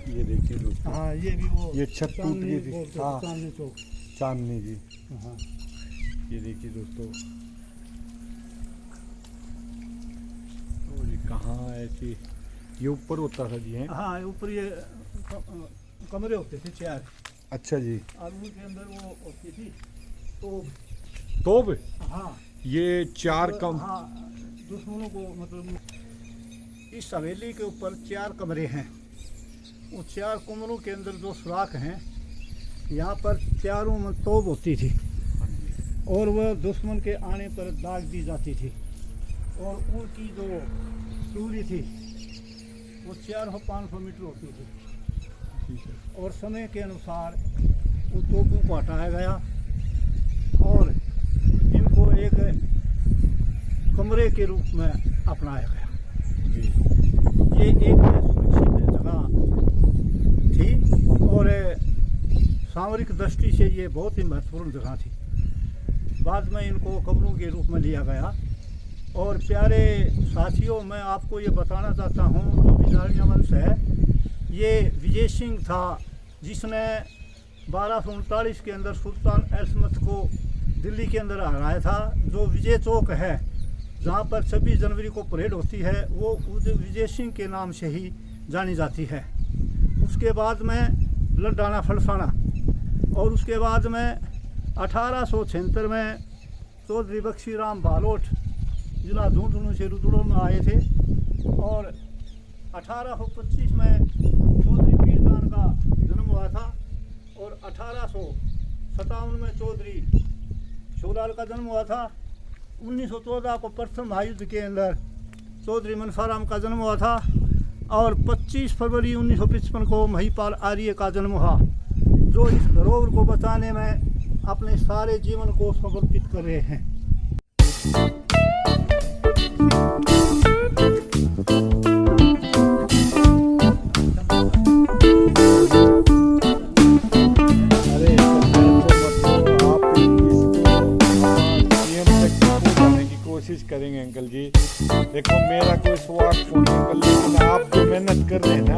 ये देखिए दोस्तों, हाँ ये भी वो ये छत टूट गई थी। बोलते हैं, हाँ चांदनी चौक। चांदनी जी। हाँ ये देखिए दोस्तों, और ये कहाँ ऐसी, ये ऊपर होता था जी? हैं? हाँ ऊपर ये कमरे होते थे 4। अच्छा जी। और उनके अंदर वो होती थी तो तोब हाँ ये 4 कम। हाँ दुश्मनों को मतलब इस हवेली के ऊपर 4 कमरे हैं। उन 4 कमरों के अंदर जो सुराख हैं यहाँ पर चारों में तोब होती थी और वह दुश्मन के आने पर दाग दी जाती थी। और उनकी जो दूरी थी वो 400-500 मीटर होती थी। और समय के अनुसार उन तोपों को हटाया गया और इनको एक कमरे के रूप में अपनाया गया। ये एक सुरक्षित जगह थी और सामरिक दृष्टि से ये बहुत ही महत्वपूर्ण जगह थी। बाद में इनको कमरों के रूप में लिया गया। और प्यारे साथियों, मैं आपको ये बताना चाहता हूँ जो बिजारिया वंश है, ये विजय सिंह था जिसने 1239 के अंदर सुल्तान एलसमत को दिल्ली के अंदर हराया था। जो विजय चौक है जहाँ पर 26 जनवरी को परेड होती है वो उस विजय सिंह के नाम से ही जानी जाती है। उसके बाद में लड्डाना फलसाना और उसके बाद में 1876 में चौधरी बख्शीराम बालोट जिला झुंझुनू से रुद्रों में आए थे और 1825 में चौधरी पीरदान का जन्म हुआ था और 1857 में चौधरी शोलाल का जन्म हुआ था। 1914 को प्रथम महायुद्ध के अंदर चौधरी मनसाराम का जन्म हुआ था और 25 फरवरी 1955 को महिपाल आर्य का जन्म हुआ, जो इस धरोहर को बचाने में अपने सारे जीवन को समर्पित कर रहे हैं। अरे आप सीएम तक पहुंचाने की कोशिश करेंगे अंकल जी। देखो मेरा कोई स्वार्थ नहीं अंकल, लेकिन आप जो मेहनत कर रहे हैं ना,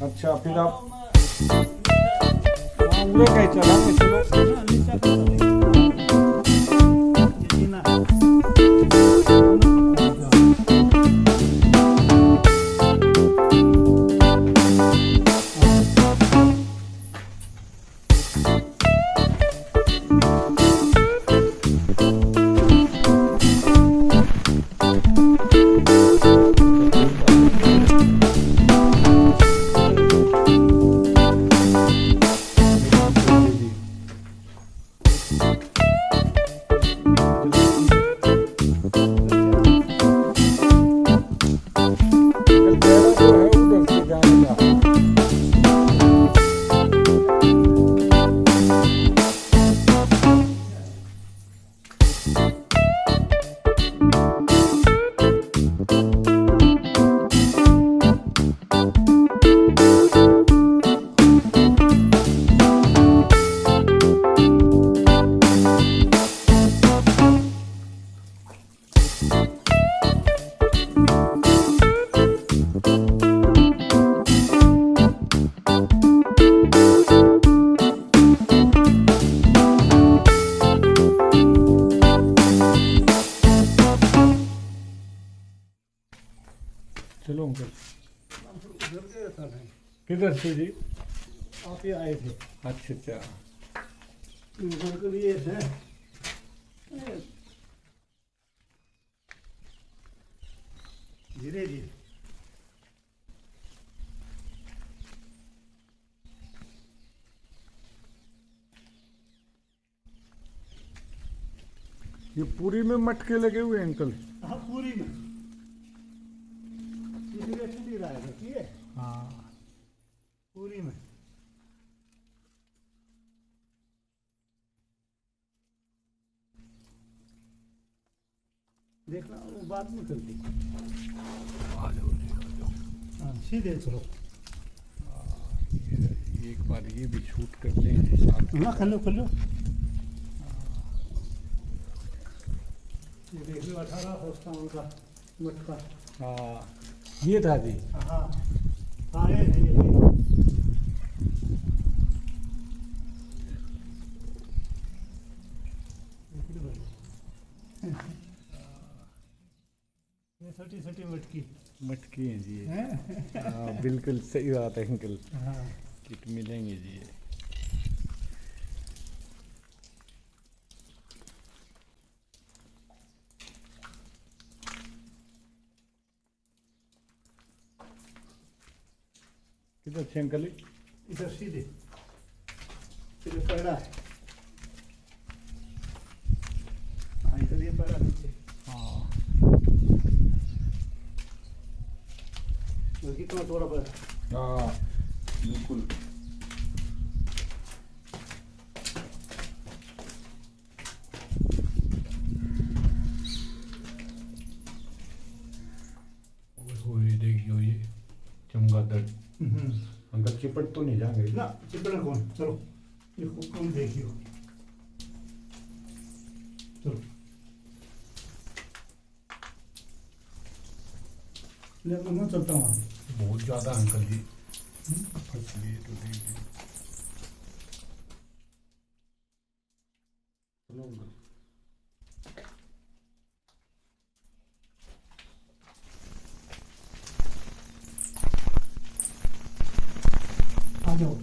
अच्छा फिर आप उड़े कहीं चलाएंगे, चलो चलो अंकल। किधर से जी? आप ही आए थे। अच्छा अच्छा, घर के लिए है धीरे धीरे। ये पूरी में मटके लगे हुए हैं अंकल? हाँ पूरी में, इसलिए छुट्टी रहा है, ठीक है। हाँ पूरी में देखना, वो बात नहीं करती। आ जाओ जी, आ जाओ। हाँ सीधे चलो। एक बार ये भी शूट कर लें साथ में। हाँ खलो खलो। ये देख लो 1857 का मटका। हाँ ये था जी। हाँ सारे हैं ये। ये छोटी छोटी मटकी मटकी हैं जी ये। हैं। हाँ बिल्कुल सही बात है अंकल, हाँ किट मिलेंगे जी ये। किधर से अंकल? इधर सीधे सीधे पैड़ा है। हाँ इधर ये पैड़ा नीचे। हाँ कितना थोड़ा पैड़ा। हाँ बिल्कुल। चिपट तो नहीं जाएंगे ना चिपड़ा कौन, चलो ये हुक्म देखियो, चलो ले मैं चलता हूँ। बहुत ज्यादा अंकल जी फसली तो देंगे। चलो अंकल। आ जाओ।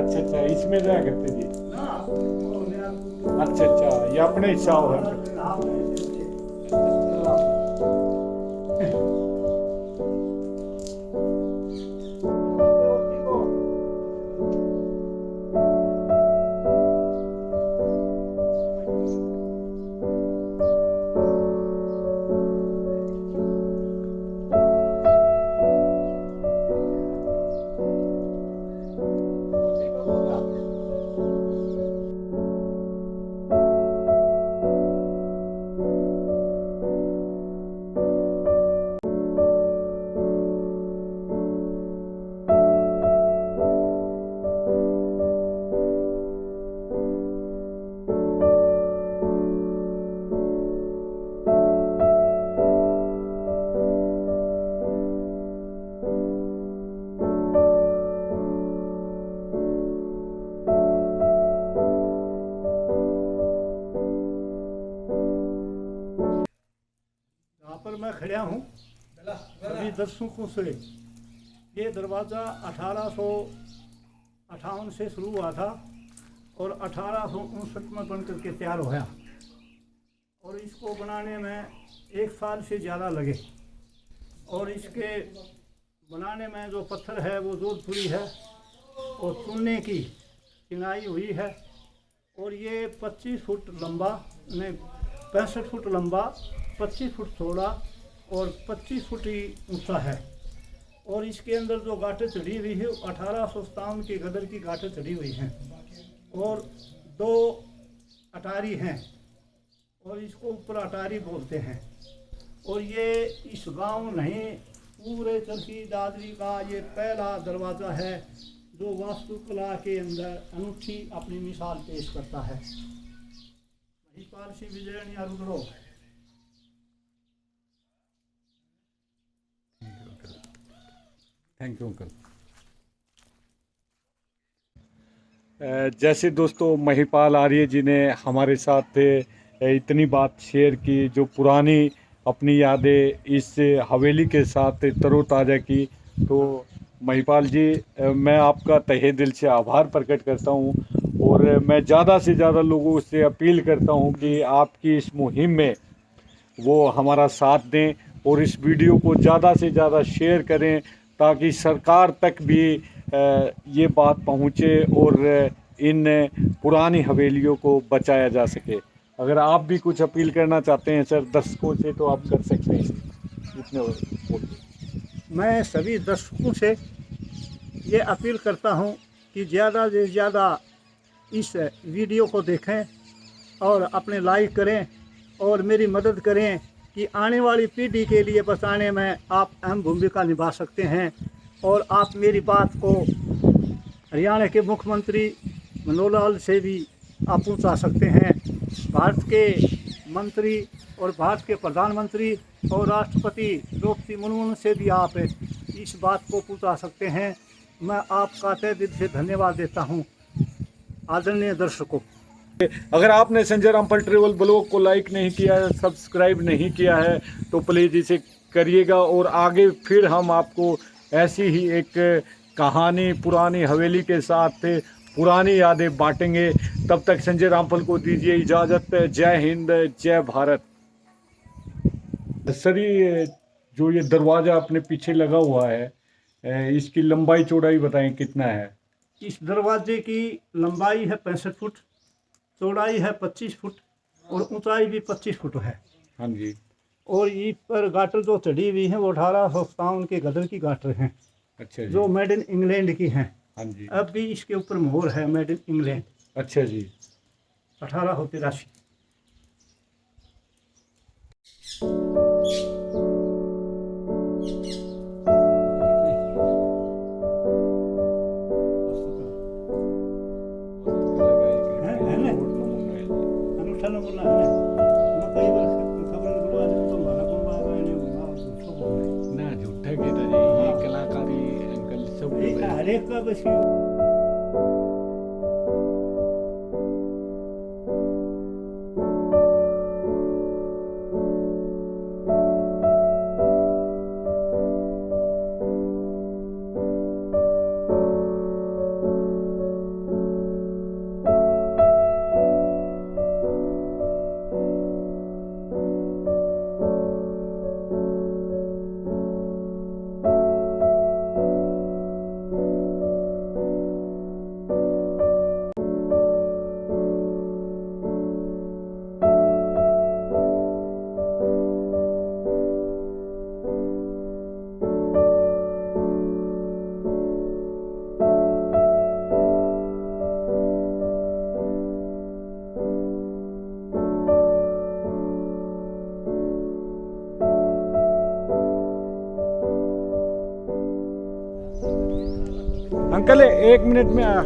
अच्छा अच्छा, इसमें जाया करते जी। अच्छा अच्छा, ये अपने हिस्सा हो रहा है। यहाँ पर मैं खड़ा हूँ सभी दर्शकों से। ये दरवाज़ा 1858 से शुरू हुआ था और 1859 में बन करके तैयार होया, और इसको बनाने में 1 साल से ज़्यादा लगे। और इसके बनाने में जो पत्थर है वो जोधपुरी है और चूने की चिनाई हुई है। और ये 25 फुट लंबा, नहीं 65 फुट लंबा, 25 फुट चौड़ा और 25 फुट ही ऊंचा है। और इसके अंदर जो गांठें चढ़ी हुई है 1857 के गदर की गांठें चढ़ी हुई हैं और 2 अटारी हैं और इसको ऊपर अटारी बोलते हैं। और ये इस गांव नहीं पूरे चरखी दादरी का ये पहला दरवाज़ा है जो वास्तुकला के अंदर अनूठी अपनी मिसाल पेश करता है। महिपाल सिंह विजयन या रुद्रो। Thank you uncle. जैसे दोस्तों महिपाल आर्य जी ने हमारे साथ इतनी बात शेयर की, जो पुरानी अपनी यादें इस हवेली के साथ तरोताज़ा की, तो महिपाल जी मैं आपका तहे दिल से आभार प्रकट करता हूँ। और मैं ज़्यादा से ज़्यादा लोगों से अपील करता हूँ कि आपकी इस मुहिम में वो हमारा साथ दें और इस वीडियो को ज़्यादा से ज़्यादा शेयर करें ताकि सरकार तक भी ये बात पहुँचे और इन पुरानी हवेलियों को बचाया जा सके। अगर आप भी कुछ अपील करना चाहते हैं सर दर्शकों से तो आप कर सकते हैं। इतने बोलिए। मैं सभी दर्शकों से ये अपील करता हूँ कि ज़्यादा से ज़्यादा इस वीडियो को देखें और अपने लाइक करें और मेरी मदद करें कि आने वाली पीढ़ी के लिए बचाने में आप अहम भूमिका निभा सकते हैं। और आप मेरी बात को हरियाणा के मुख्यमंत्री मनोहर लाल से भी आप पहुंचा सकते हैं। भारत के मंत्री और भारत के प्रधानमंत्री और राष्ट्रपति द्रौपदी मुर्मू से भी आप इस बात को पहुंचा सकते हैं। मैं आपका तहे दिल से धन्यवाद देता हूं। आदरणीय दर्शकों, अगर आपने संजय रामपाल ट्रेवल ब्लॉग को लाइक नहीं किया है, सब्सक्राइब नहीं किया है, तो प्लीज़ इसे करिएगा। और आगे फिर हम आपको ऐसी ही एक कहानी पुरानी हवेली के साथ पुरानी यादें बांटेंगे। तब तक संजय रामपाल को दीजिए इजाज़त। जय हिंद, जय भारत। सर, ये जो ये दरवाज़ा अपने पीछे लगा हुआ है, इसकी लंबाई चौड़ाई बताएं कितना है? इस दरवाजे की लंबाई है 65 फुट, चौड़ाई है 25 फुट और ऊंचाई भी 25 फुट है। हाँ जी। और इस पर गाटर जो चढ़ी हुई है वो 1857 के गदर की गाटर हैं, अच्छा जी। जो मेड इन इंग्लैंड की हैं। हाँ जी। अब भी इसके ऊपर मोहर है मेड इन इंग्लैंड, अच्छा जी। 1883। अनूठा नमूना है। मैं कई बार खबर बुलवा दूं तो हमारा बुलवा रहे हैं, ना झूठो बोल रहे हैं। ना झूठा कहता जी, ये कलाकारी अंकल सब एक हर एक का बस अंकल 1 मिनट में आया।